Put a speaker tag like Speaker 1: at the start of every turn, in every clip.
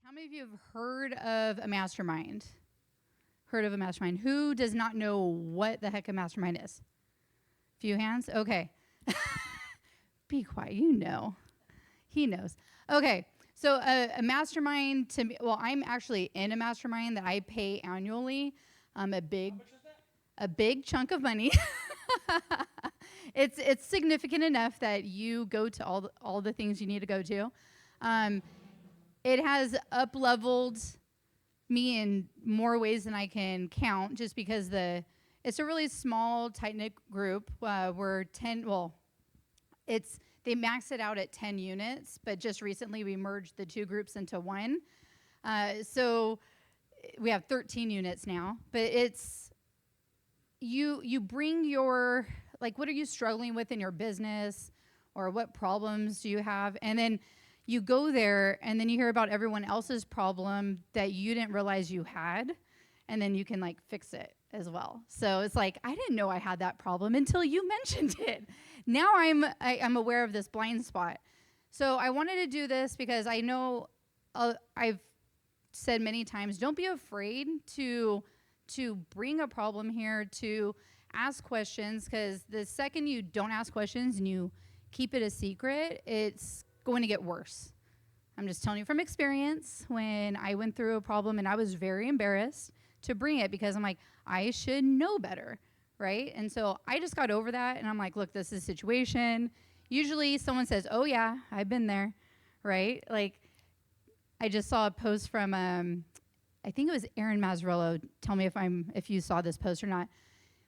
Speaker 1: How many of you have heard of a mastermind? Heard of a mastermind? Who does not know what the heck a mastermind is? Few hands? Okay. Be quiet. You know. He knows. Okay. So a mastermind to me, well, I'm actually in a mastermind that I pay annually. A big,
Speaker 2: How much is that?
Speaker 1: a big chunk of money. It's significant enough that you go to all the things you need to go to. It has up-leveled me in more ways than I can count, just because it's a really small, tight-knit group. We're 10. Well, they max it out at 10 units, but just recently we merged the two groups into one. So we have 13 units now. But it's you bring your, like, what are you struggling with in your business, or what problems do you have, and then you go there, and then you hear about everyone else's problem that you didn't realize you had, and then you can, like, fix it as well. So it's like, I didn't know I had that problem until you mentioned it. Now I'm aware of this blind spot. So I wanted to do this because I know I've said many times, don't be afraid to bring a problem here, to ask questions, because the second you don't ask questions and you keep it a secret, it's going to get worse. I'm just telling you from experience. When I went through a problem and I was very embarrassed to bring it, because I'm like, I should know better, right? And so I just got over that, and I'm like, look, this is a situation. Usually someone says, oh yeah, I've been there, right? Like, I just saw a post from, I think it was Aaron Mazzarello. Tell me if you saw this post or not,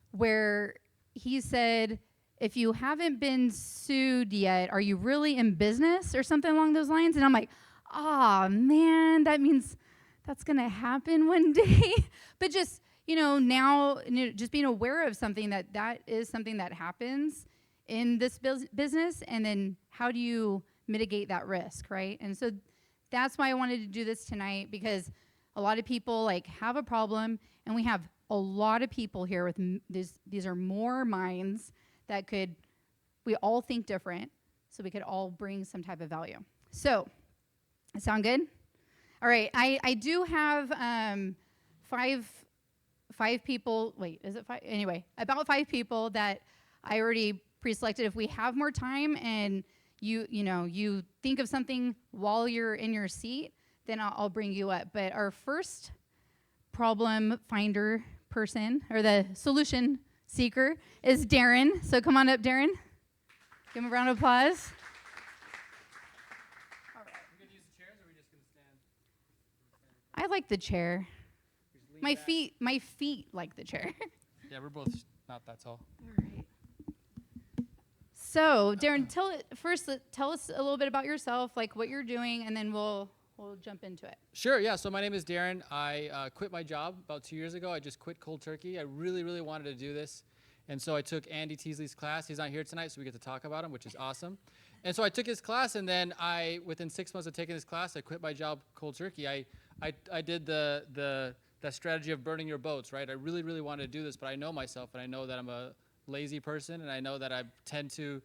Speaker 1: where he said, if you haven't been sued yet, are you really in business, or something along those lines? And I'm like, man, that means that's going to happen one day. But just, now, just being aware of something that is something that happens in this business, and then how do you mitigate that risk, right? And so that's why I wanted to do this tonight, because a lot of people have a problem, and we have a lot of people here with these are more minds that we all think different, so we could all bring some type of value. So, sound good? All right, I do have five people, wait, is it five? Anyway, about 5 people that I already pre-selected. If we have more time and you think of something while you're in your seat, then I'll bring you up. But our first problem finder person, or the solution seeker, is Darren. So come on up, Darren. Give him a round of applause.
Speaker 2: All right. Are we going to use the chairs, or are we just going to stand?
Speaker 1: I like the chair. My feet like the chair.
Speaker 2: Yeah, we're both not that tall.
Speaker 1: All right. So, Darren, tell us a little bit about yourself, like what you're doing, and then we'll jump into it.
Speaker 2: Sure, yeah. So my name is Darren. I quit my job about 2 years ago. I just quit cold turkey. I really, really wanted to do this. And so I took Andy Teasley's class. He's not here tonight, so we get to talk about him, which is awesome. And so I took his class, and then within 6 months of taking his class, I quit my job cold turkey. I did the strategy of burning your boats, right? I really, really wanted to do this, but I know myself, and I know that I'm a lazy person, and I know that I tend to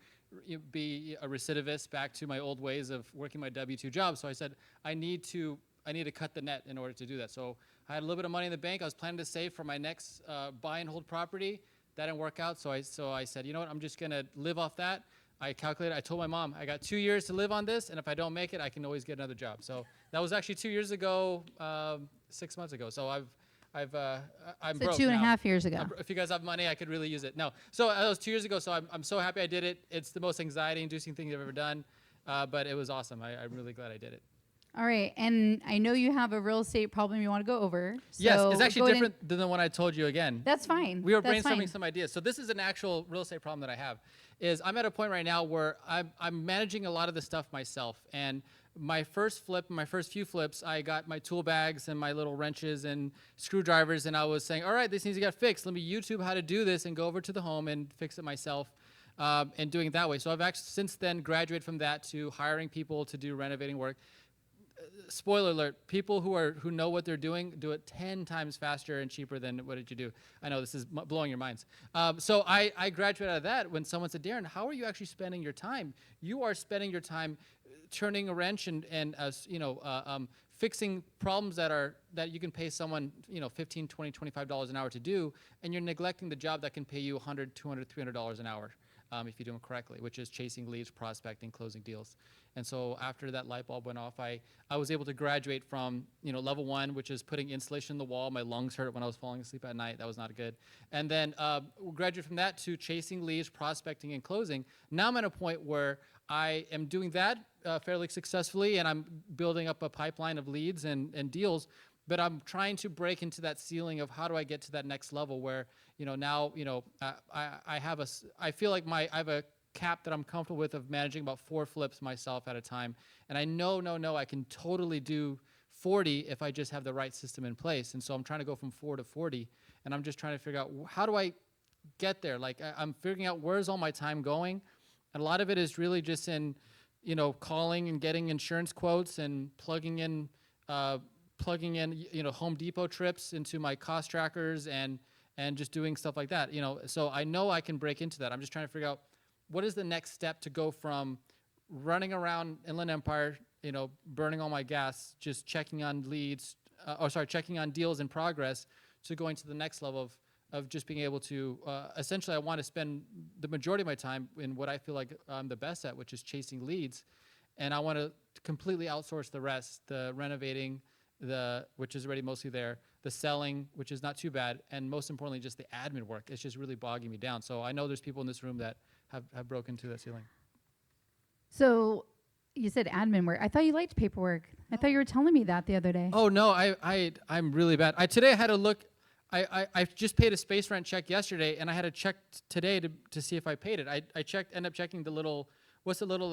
Speaker 2: be a recidivist back to my old ways of working my W-2 job. So I said, I need to cut the net in order to do that. So I had a little bit of money in the bank. I was planning to save for my next buy and hold property. That didn't work out. So I said, you know what? I'm just going to live off that. I calculated. I told my mom, I got 2 years to live on this, and if I don't make it, I can always get another job. So that was actually 2 years ago, 6 months ago. So I'm broke
Speaker 1: 2.5 years ago.
Speaker 2: If you guys have money, I could really use it. No. So that was 2 years ago, so I'm so happy I did it. It's the most anxiety-inducing thing I've ever done, but it was awesome. I'm really glad I did it.
Speaker 1: All right, and I know you have a real estate problem you want to go over. So
Speaker 2: yes, it's actually different than the one I told you again.
Speaker 1: That's fine.
Speaker 2: We were brainstorming some ideas. So this is an actual real estate problem that I have. I'm at a point right now where I'm managing a lot of the stuff myself. And my first few flips, I got my tool bags and my little wrenches and screwdrivers, and I was saying, all right, this needs to get fixed. Let me YouTube how to do this and go over to the home and fix it myself, and doing it that way. So I've actually since then graduated from that to hiring people to do renovating work. Spoiler alert, people who know what they're doing do it 10 times faster and cheaper than what did you do. I know this is blowing your minds. So I graduated out of that when someone said, Darren, how are you actually spending your time? You are spending your time turning a wrench and fixing problems that you can pay someone, $15, $20, $25 an hour to do, and you're neglecting the job that can pay you $100, $200, $300 an hour if you do it correctly, which is chasing leads, prospecting, closing deals. And so after that light bulb went off, I was able to graduate from level 1, which is putting insulation in the wall. My lungs hurt when I was falling asleep at night. That was not good. And then graduate from that to chasing leads, prospecting, and closing. Now I'm at a point where I am doing that fairly successfully, and I'm building up a pipeline of leads and deals. But I'm trying to break into that ceiling of how do I get to that next level where now I feel like I have a cap that I'm comfortable with of managing about 4 flips myself at a time. And I know I can totally do 40 if I just have the right system in place. And so I'm trying to go from 4 to 40, and I'm just trying to figure out how do I get there? Like I'm figuring out where's all my time going. And a lot of it is really just in, calling and getting insurance quotes and plugging in, Home Depot trips into my cost trackers and just doing stuff like that, So I know I can break into that. I'm just trying to figure out what is the next step to go from running around Inland Empire, burning all my gas, just checking on leads, checking on deals in progress, to going to the next level of just being able to, essentially I want to spend the majority of my time in what I feel like I'm the best at, which is chasing leads. And I want to completely outsource the rest, the renovating, which is already mostly there, the selling, which is not too bad, and most importantly, just the admin work. It's just really bogging me down. So I know there's people in this room that have broken through that ceiling.
Speaker 1: So you said admin work. I thought you liked paperwork. I thought you were telling me that the other day.
Speaker 2: Oh no, I'm really bad. Today I had to look. I just paid a space rent check yesterday, and I had to check today to see if I paid it. I ended up checking the little. What's the little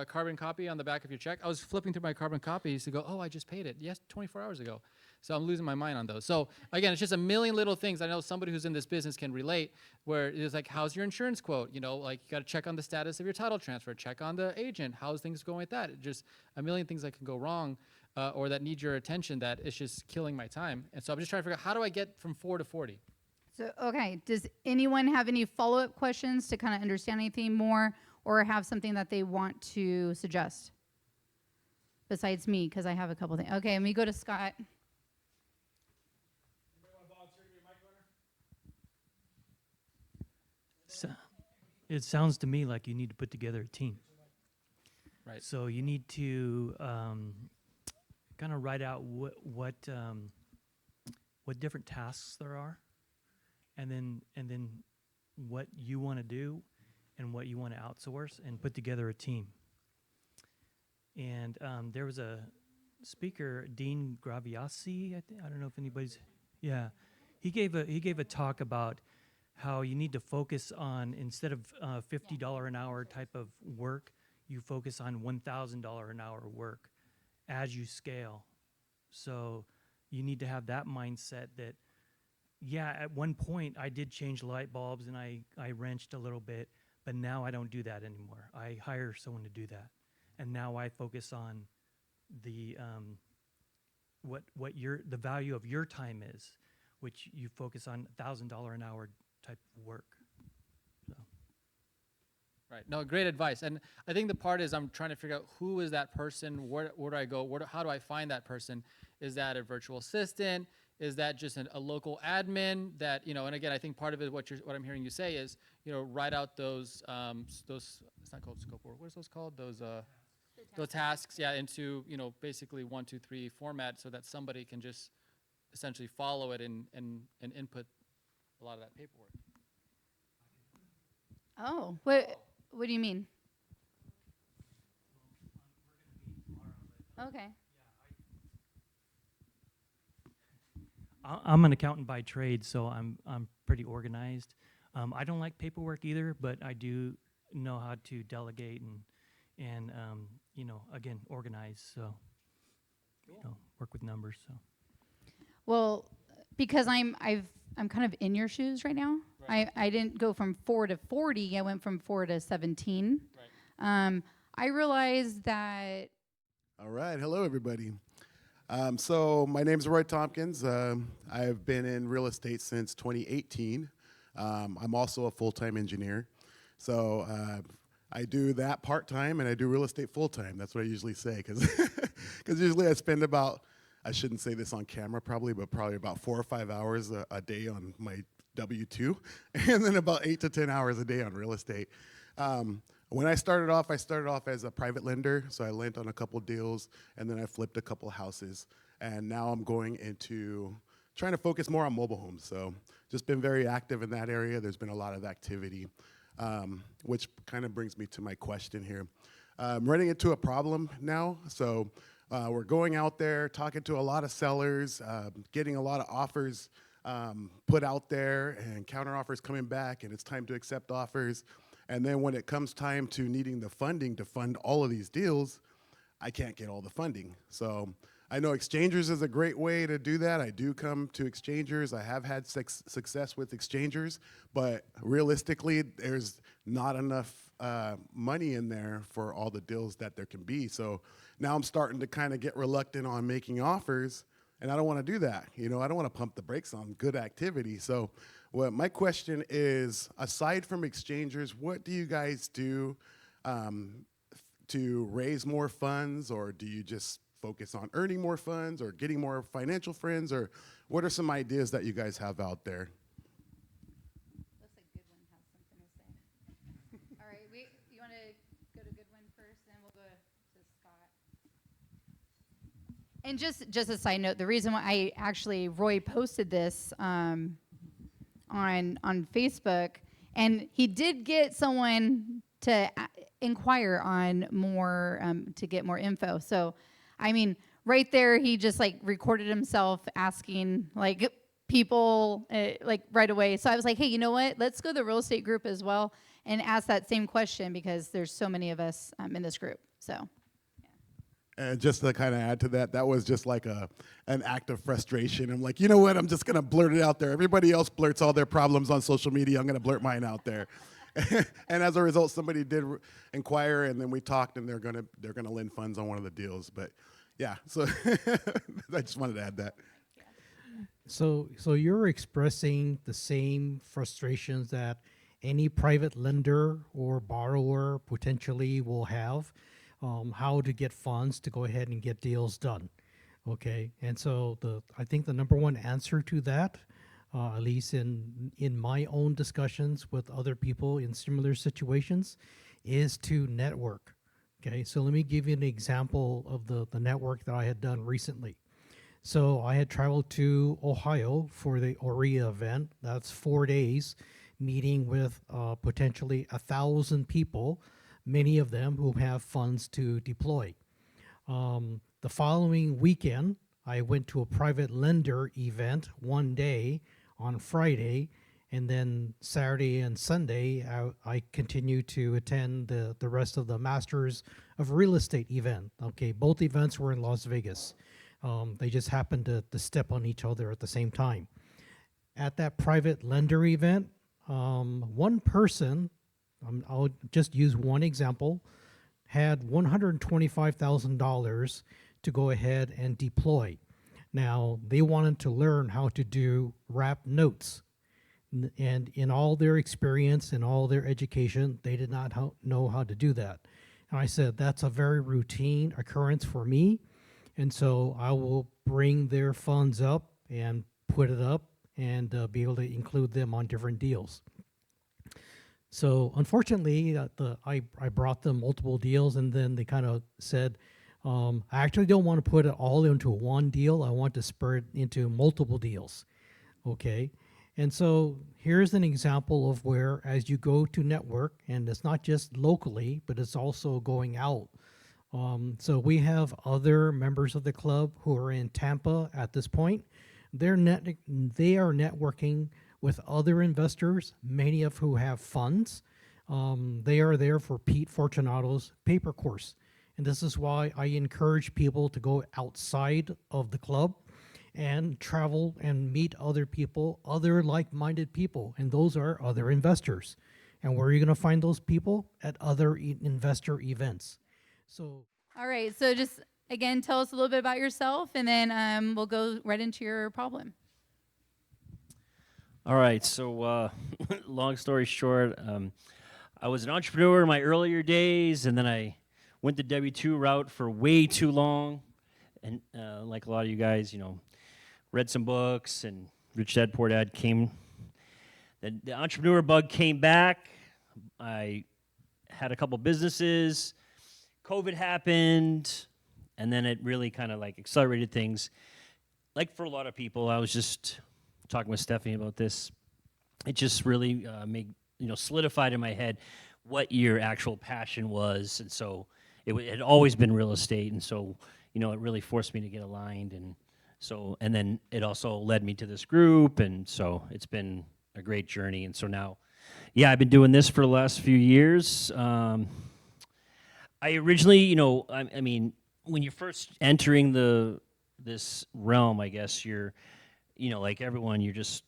Speaker 2: carbon copy on the back of your check? I was flipping through my carbon copies to go, oh, I just paid it. Yes, 24 hours ago. So I'm losing my mind on those. So again, it's just a million little things. I know somebody who's in this business can relate, where it's like, how's your insurance quote? Like you got to check on the status of your title transfer, check on the agent. How's things going with that? Just a million things that can go wrong or that need your attention that it's just killing my time. And so I'm just trying to figure out how do I get from 4 to 40?
Speaker 1: So, okay, does anyone have any follow-up questions to kind of understand anything more or have something that they want to suggest? Besides me, because I have a couple things. Okay, let me go to Scott.
Speaker 3: So, it sounds to me like you need to put together a team.
Speaker 2: Right.
Speaker 3: So you need to kind of write out what different tasks there are, and then what you want to do and what you want to outsource, and put together a team. And there was a speaker, Dean Graviasi, I don't know if anybody's, yeah, he gave a talk about how you need to focus on, instead of $50 an hour type of work, you focus on $1,000 an hour work as you scale. So you need to have that mindset that, yeah, at one point I did change light bulbs and I wrenched a little bit, but now I don't do that anymore. I hire someone to do that. And now I focus on the the value of your time is, which you focus on $1,000 an hour type of work. So.
Speaker 2: Right. No, great advice. And I think the part is I'm trying to figure out who is that person, where do I go, how do I find that person? Is that a virtual assistant? Is that just a local admin that, and again, I think part of it, what I'm hearing you say is, write out those, it's not called scope work, what is those called? Those tasks, yeah, into, basically 1, 2, 3 format so that somebody can just essentially follow it and input a lot of that paperwork.
Speaker 1: Oh, what do you mean? Okay.
Speaker 3: I'm an accountant by trade, so I'm pretty organized. I don't like paperwork either, but I do know how to delegate and again, organize. So, work with numbers. So.
Speaker 1: Well, because I'm kind of in your shoes right now. Right. I didn't go from 4 to 40. I went from 4 to 17. Right. I realized that.
Speaker 4: All right. Hello, everybody. So my name is Roy Tompkins. I've been in real estate since 2018. I'm also a full-time engineer. So I do that part-time, and I do real estate full-time. That's what I usually say, because usually I spend about, I shouldn't say this on camera probably, but probably about 4 or 5 hours a day on my W-2, and then about 8 to 10 hours a day on real estate. When I started off as a private lender, so I lent on a couple deals, and then I flipped a couple houses, and now I'm going into trying to focus more on mobile homes. So just been very active in that area. There's been a lot of activity. Which kind of brings me to my question here. I'm running into a problem now. So we're going out there, talking to a lot of sellers, getting a lot of offers put out there, and counter offers coming back, and it's time to accept offers. And then when it comes time to needing the funding to fund all of these deals, I can't get all the funding. So I know exchangers is a great way to do that. I do come to exchangers. I have had success with exchangers, but realistically, there's not enough money in there for all the deals that there can be. So now I'm starting to kind of get reluctant on making offers, and I don't want to do that. I don't want to pump the brakes on good activity. So my question is, aside from exchangers, what do you guys do to raise more funds, or do you just focus on earning more funds or getting more financial friends, or what are some ideas that you guys have out there?
Speaker 1: Looks like Goodwin has something to say. All right, you want to go to Goodwin first, and we'll go to Scott. And just a side note, the reason why Roy posted this on Facebook, and he did get someone to inquire on more to get more info. So I mean, right there, he just recorded himself asking people right away. So I was like, hey, you know what? Let's go to the real estate group as well and ask that same question, because there's so many of us in this group. So. Yeah.
Speaker 4: And just to kind of add to that, that was just like an act of frustration. I'm like, you know what? I'm just gonna blurt it out there. Everybody else blurts all their problems on social media. I'm gonna blurt mine out there. And as a result, somebody did inquire, and then we talked, and they're gonna lend funds on one of the deals. But yeah, so I just wanted to add that.
Speaker 5: So you're expressing the same frustrations that any private lender or borrower potentially will have, how to get funds to go ahead and get deals done. Okay, and so I think the number one answer to that, at least in my own discussions with other people in similar situations, is to network. Okay, so let me give you an example of the network that I had done recently. So I had traveled to Ohio for the OREA event. That's 4 days, meeting with potentially 1,000 people, many of them who have funds to deploy. The following weekend, I went to a private lender event one day on Friday, and then Saturday and Sunday, I continued to attend the rest of the Masters of Real Estate event. Okay, both events were in Las Vegas. They just happened to step on each other at the same time. At that private lender event, one person, I'll just use one example, had $125,000 to go ahead and deploy. Now, they wanted to learn how to do wrap notes. And in all their experience and all their education, they did not know how to do that. And I said, that's a very routine occurrence for me. And so I will bring their funds up and put it up and be able to include them on different deals. So unfortunately, I brought them multiple deals, and then they kind of said, I actually don't want to put it all into one deal. I want to spread it into multiple deals. Okay. And so here's an example of where, as you go to network, and it's not just locally, but it's also going out. So we have other members of the club who are in Tampa at this point. They are networking with other investors, many of who have funds. They are there for Pete Fortunato's paper course. And this is why I encourage people to go outside of the club and travel and meet other people, other like-minded people, and those are other investors. And where are you going to find those people? At other investor events. So,
Speaker 1: all right, so just again, tell us a little bit about yourself, and then we'll go right into your problem.
Speaker 6: All right, so long story short, I was an entrepreneur in my earlier days, and then I went the W-2 route for way too long. And like a lot of you guys, read some books, and Rich Dad Poor Dad came. The entrepreneur bug came back. I had a couple businesses. COVID happened, and then it really kind of like accelerated things. Like for a lot of people, I was just talking with Stephanie about this. It just really solidified in my head what your actual passion was, and so it had always been real estate, and so it really forced me to get aligned, and then it also led me to this group, and so it's been a great journey, and so now, yeah, I've been doing this for the last few years. I originally, I mean, when you're first entering this realm, I guess you're, like everyone, you're just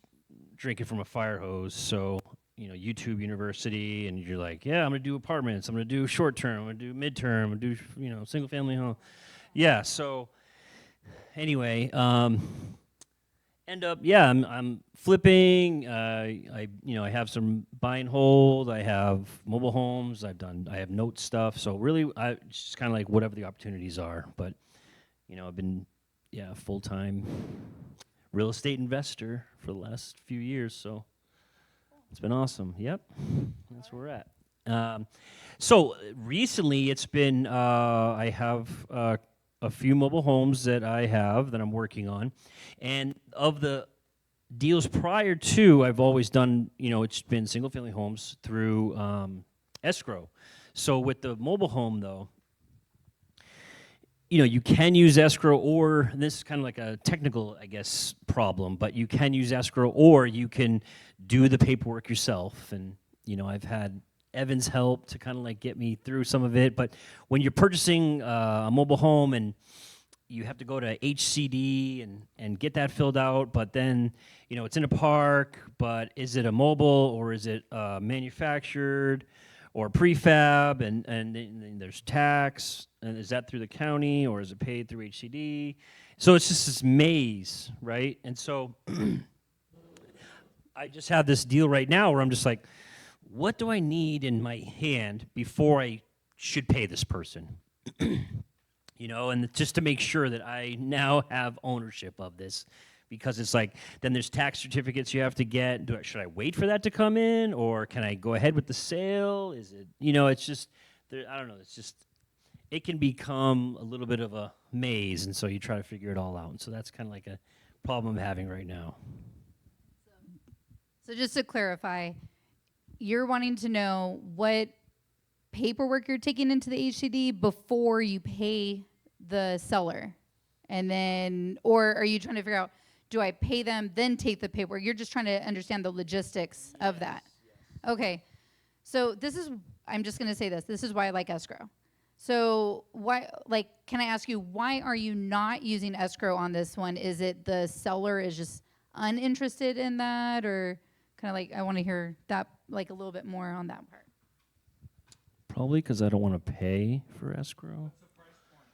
Speaker 6: drinking from a fire hose. So, YouTube University, and you're like, yeah, I'm gonna do apartments, I'm gonna do short term, I'm gonna do midterm, I'm gonna do, single family home. Yeah. So, anyway, end up, yeah, I'm flipping. I have some buy and hold. I have mobile homes. I have note stuff. So really, it's just kind of like whatever the opportunities are. But I've been, full-time real estate investor for the last few years. So it's been awesome. Yep, that's where we're at. So recently, it's been I have a few mobile homes that I have that I'm working on, and of the deals prior to, I've always done, it's been single-family homes through escrow. So with the mobile home, though, you can use escrow, or this is kind of like a technical, I guess, problem, but you can use escrow, or you can do the paperwork yourself. And, I've had Evan's help to kind of like get me through some of it. But when you're purchasing a mobile home and you have to go to HCD and get that filled out, but then, it's in a park, but is it a mobile, or is it manufactured, or prefab, and then there's tax, and is that through the county, or is it paid through HCD? So it's just this maze, right? And so I just have this deal right now where I'm just like, what do I need in my hand before I should pay this person? And just to make sure that I now have ownership of this, because it's like, then there's tax certificates you have to get. Should I wait for that to come in, or can I go ahead with the sale? Is it, it's just, I don't know, it's just, it can become a little bit of a maze, and so you try to figure it all out. And so that's kind of like a problem I'm having right now.
Speaker 1: So just to clarify, you're wanting to know what paperwork you're taking into the HCD before you pay the seller, and then, or are you trying to figure out, do I pay them, then take the paperwork? You're just trying to understand the logistics of that. Yes. Okay. So I'm just going to say this. This is why I like escrow. So can I ask you, why are you not using escrow on this one? Is it the seller is just uninterested in that, or kind of like, I want to hear that like a little bit more on that part?
Speaker 6: Probably because I don't want to pay for escrow. What's the price point?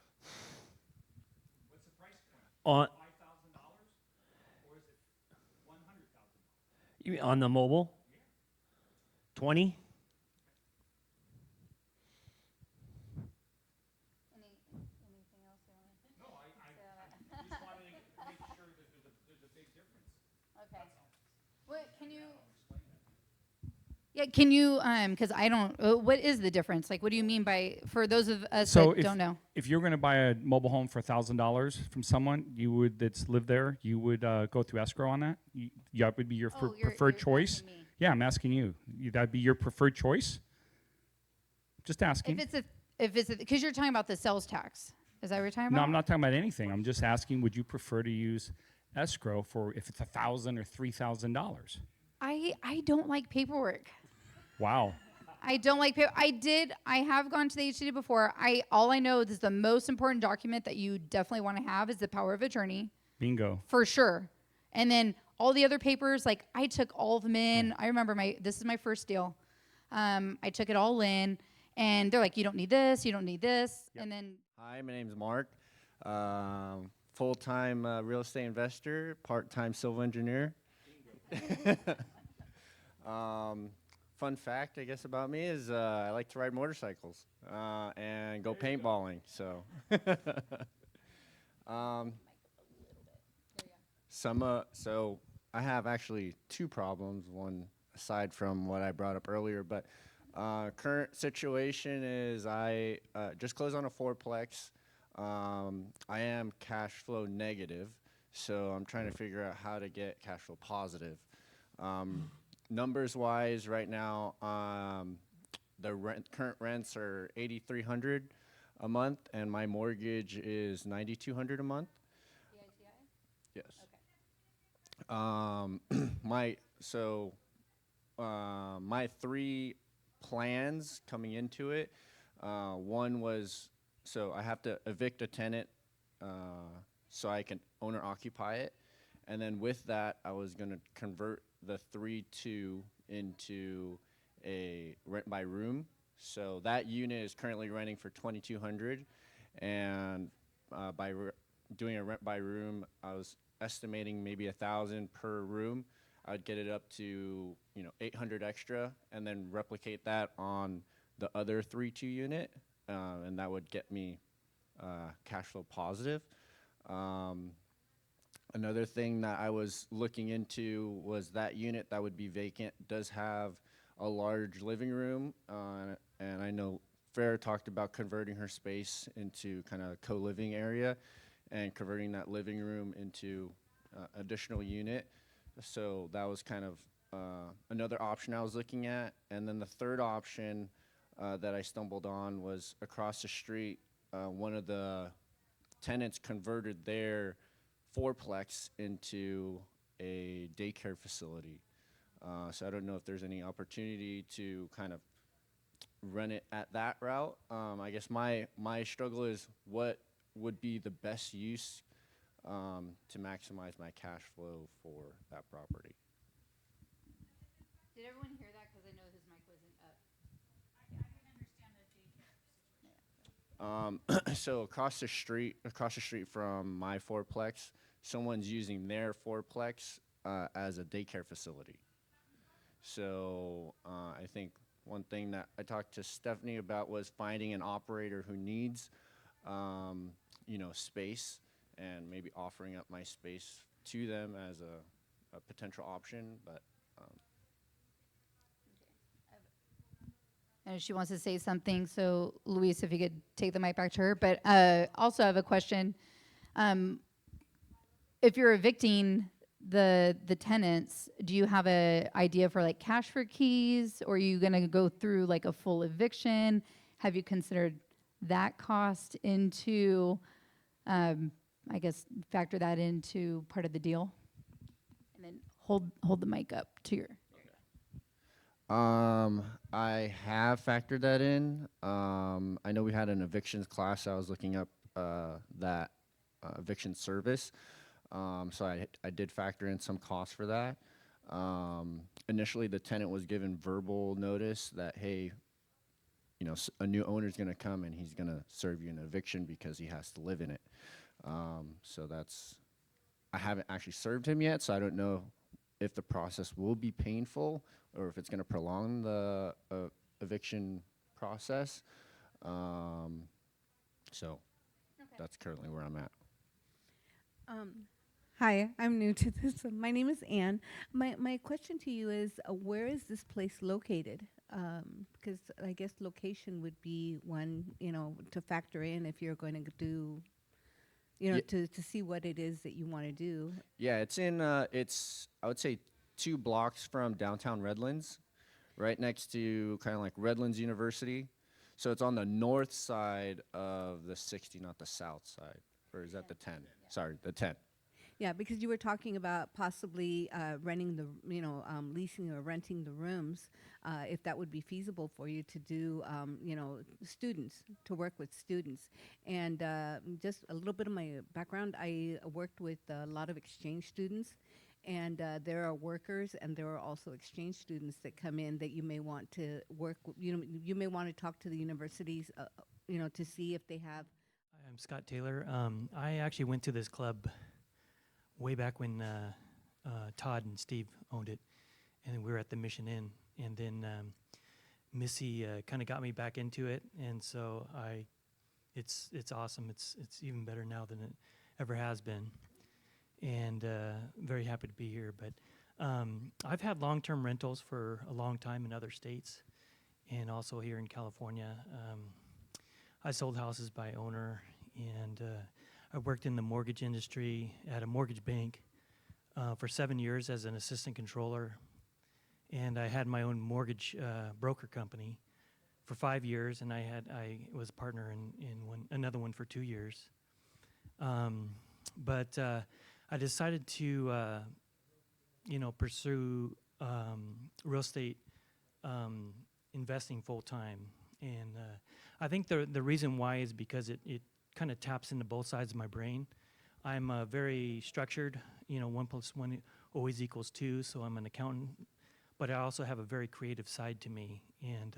Speaker 7: What's the price point? $5,000, or is it $100,000?
Speaker 6: You mean on the mobile? Yeah. 20?
Speaker 1: Anything else you want to?
Speaker 7: No, I just wanted to make sure that there's a big difference.
Speaker 1: Okay. What can you? Yeah, can you? Because I don't. What is the difference? Like, what do you mean by, for those of us that don't know?
Speaker 7: If you're going to buy a mobile home for $1,000 from someone that's lived there, you would go through escrow on that. That would be your preferred choice. Yeah, I'm asking you. That'd be your preferred choice. Just asking.
Speaker 1: If it's because you're talking about the sales tax. Is that what you're talking about?
Speaker 7: No, I'm not talking about anything. I'm just asking, would you prefer to use escrow for if it's $1,000 or $3,000?
Speaker 1: I don't like paperwork.
Speaker 7: Wow.
Speaker 1: I don't like paper. I have gone to the HCD before. All I know is the most important document that you definitely want to have is the power of attorney.
Speaker 7: Bingo.
Speaker 1: For sure. And then all the other papers, like I took all of them in. I remember this is my first deal. I took it all in, and they're like, you don't need this, you don't need this. Yep. And then.
Speaker 8: Hi, my name's Mark. Full-time real estate investor, part-time civil engineer. fun fact, I guess, about me is I like to ride motorcycles and go paintballing. So, um, so I have actually two problems. One aside from what I brought up earlier, but current situation is I just closed on a fourplex. I am cash flow negative, so I'm trying to figure out how to get cash flow positive. Numbers wise, right now, the current rents are $8,300 a month, and my mortgage is $9,200 a month. Yes. My three plans coming into it. One was so I have to evict a tenant so I can owner occupy it, and then with that I was going to convert the 3-2 into a rent by room. So that unit is currently renting for $2,200, and doing a rent by room, I was estimating maybe $1,000 per room. I would get it up to 800 extra, and then replicate that on the other 3-2 unit, and that would get me cash flow positive. Another thing that I was looking into was that unit that would be vacant does have a large living room, and I know Farrah talked about converting her space into kind of a co-living area and converting that living room into additional unit. So that was kind of another option I was looking at. And then the third option that I stumbled on was across the street. One of the tenants converted their fourplex into a daycare facility. So I don't know if there's any opportunity to kind of run it at that route. I guess my struggle is what would be the best use to maximize my cash flow for that property.
Speaker 1: Did everyone hear that? Because I know his mic wasn't up.
Speaker 8: So across the street from my fourplex, someone's using their fourplex as a daycare facility. So I think one thing that I talked to Stephanie about was finding an operator who needs, space, and maybe offering up my space to them as a potential option. But
Speaker 1: And she wants to say something, so Luis, if you could take the mic back to her. But also, I have a question. If you're evicting the tenants, do you have an idea for like cash for keys, or are you going to go through like a full eviction? Have you considered that cost into, I guess, factor that into part of the deal? And then hold the mic up to your.
Speaker 8: I have factored that in. I know we had an evictions class. I was looking up that eviction service. So I did factor in some costs for that. Initially, the tenant was given verbal notice that, hey, a new owner's going to come and he's going to serve you an eviction because he has to live in it. So I haven't actually served him yet, so I don't know if the process will be painful or if it's going to prolong the eviction process. So that's currently where I'm at.
Speaker 9: Hi, I'm new to this. My name is Anne. My question to you is, where is this place located? Because I guess location would be one, to factor in if you're going to do, to see what it is that you want to do.
Speaker 8: Yeah, it's in, I would say 2 blocks from downtown Redlands, right next to kind of like Redlands University. So it's on the north side of the 60, not the south side. Or is that the 10? Yeah. Sorry, the 10.
Speaker 9: Yeah, because you were talking about possibly renting the, leasing or renting the rooms, if that would be feasible for you to do, students, to work with students. And just a little bit of my background, I worked with a lot of exchange students, and there are workers and there are also exchange students that come in that you may want to work with, you may want to talk to the universities, to see if they have.
Speaker 3: I'm Scott Taylor. I actually went to this club way back when Todd and Steve owned it, and we were at the Mission Inn, and then Missy kind of got me back into it, and so it's awesome. It's even better now than it ever has been, and very happy to be here. But I've had long-term rentals for a long time in other states, and also here in California. I sold houses by owner, and I worked in the mortgage industry at a mortgage bank for 7 years as an assistant controller, and I had my own mortgage broker company for 5 years, and I was a partner in another one for 2 years. But I decided to pursue real estate investing full time, and I think the reason why is because it kind of taps into both sides of my brain. I'm very structured, 1 + 1 always equals 2, so I'm an accountant, but I also have a very creative side to me, and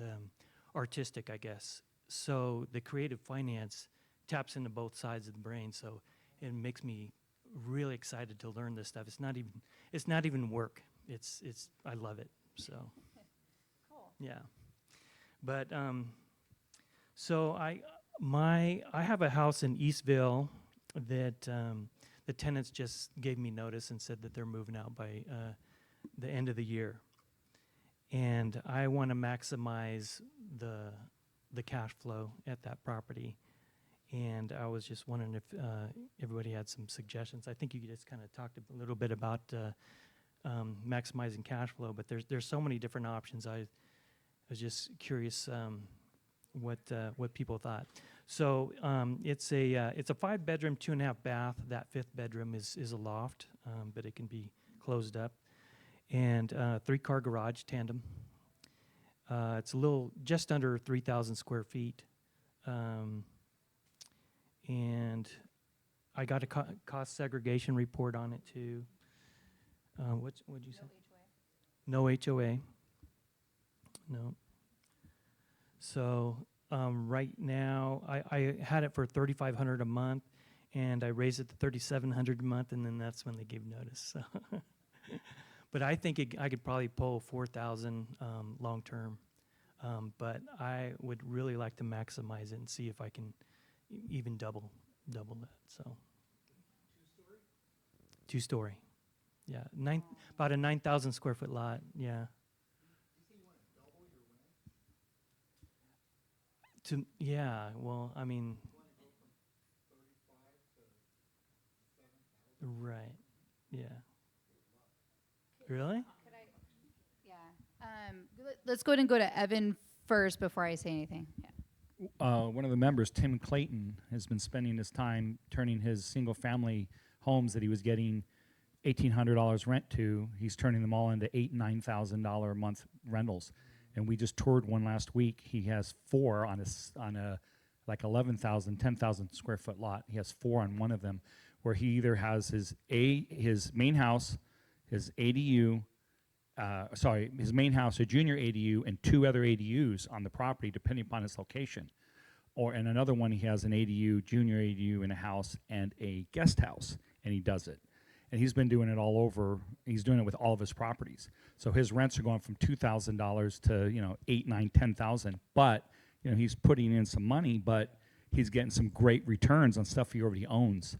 Speaker 3: artistic, I guess. So the creative finance taps into both sides of the brain, so it makes me really excited to learn this stuff. It's not even work. It's I love it. So
Speaker 1: Cool.
Speaker 3: yeah. But so I have a house in Eastville that the tenants just gave me notice and said that they're moving out by the end of the year, and I want to maximize the cash flow at that property. And I was just wondering if everybody had some suggestions. I think you just kind of talked a little bit about maximizing cash flow, but there's so many different options. I was just curious what people thought. So it's a 5-bedroom, 2.5 bath. That 5th bedroom is a loft, but it can be closed up, and 3-car garage tandem. It's just under 3,000 square feet. And I got a cost segregation report on it too. What'd you say? No HOA. No. So right now, I had it for $3,500 a month, and I raised it to $3,700 a month, and then that's when they gave notice. So but I think I could probably pull 4,000 long term. But I would really like to maximize it and see if I can even double that. So 2-story. Yeah, about a 9,000 square foot lot. Yeah. Well, I mean, right. Yeah. Really?
Speaker 1: Let's go ahead and go to Evan first before I say anything. Yeah.
Speaker 7: One of the members, Tim Clayton, has been spending his time turning his single-family homes that he was getting $1,800 rent to. He's turning them all into $8,000 and $9,000 a month rentals. And we just toured one last week. He has 4 on a like 11,000, 10,000 square foot lot. He has 4 on one of them, where he either has his main house, his ADU. His main house, a junior ADU, and 2 other ADUs on the property, depending upon its location. Or in another one, he has an ADU, junior ADU in a house, and a guest house, and he does it. And he's been doing it all over. He's doing it with all of his properties. So his rents are going from $2,000 to $8,000, $9,000, $10,000. But he's putting in some money, but he's getting some great returns on stuff he already owns.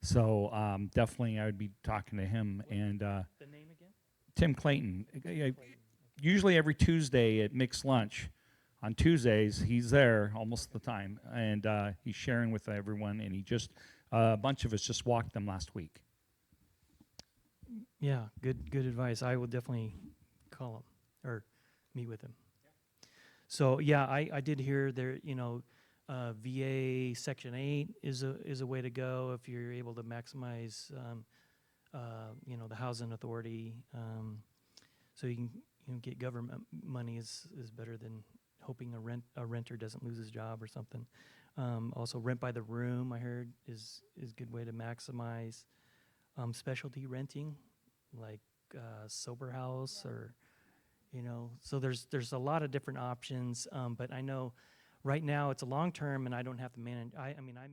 Speaker 7: So definitely, I would be talking to him. And
Speaker 3: the name again?
Speaker 7: Tim Clayton. Usually every Tuesday at Mixed Lunch. On Tuesdays, he's there almost the time, and he's sharing with everyone. And a bunch of us just walked them last week.
Speaker 3: Yeah, good advice. I will definitely call him or meet with him. So yeah, I did hear there. VA Section 8 is a way to go if you're able to maximize. The housing authority, so you can get government money is better than hoping a renter doesn't lose his job or something. Also, rent by the room, I heard, is a good way to maximize. Specialty renting, like sober house, or so there's a lot of different options. But I know right now it's a long term, and I don't have to manage. I manage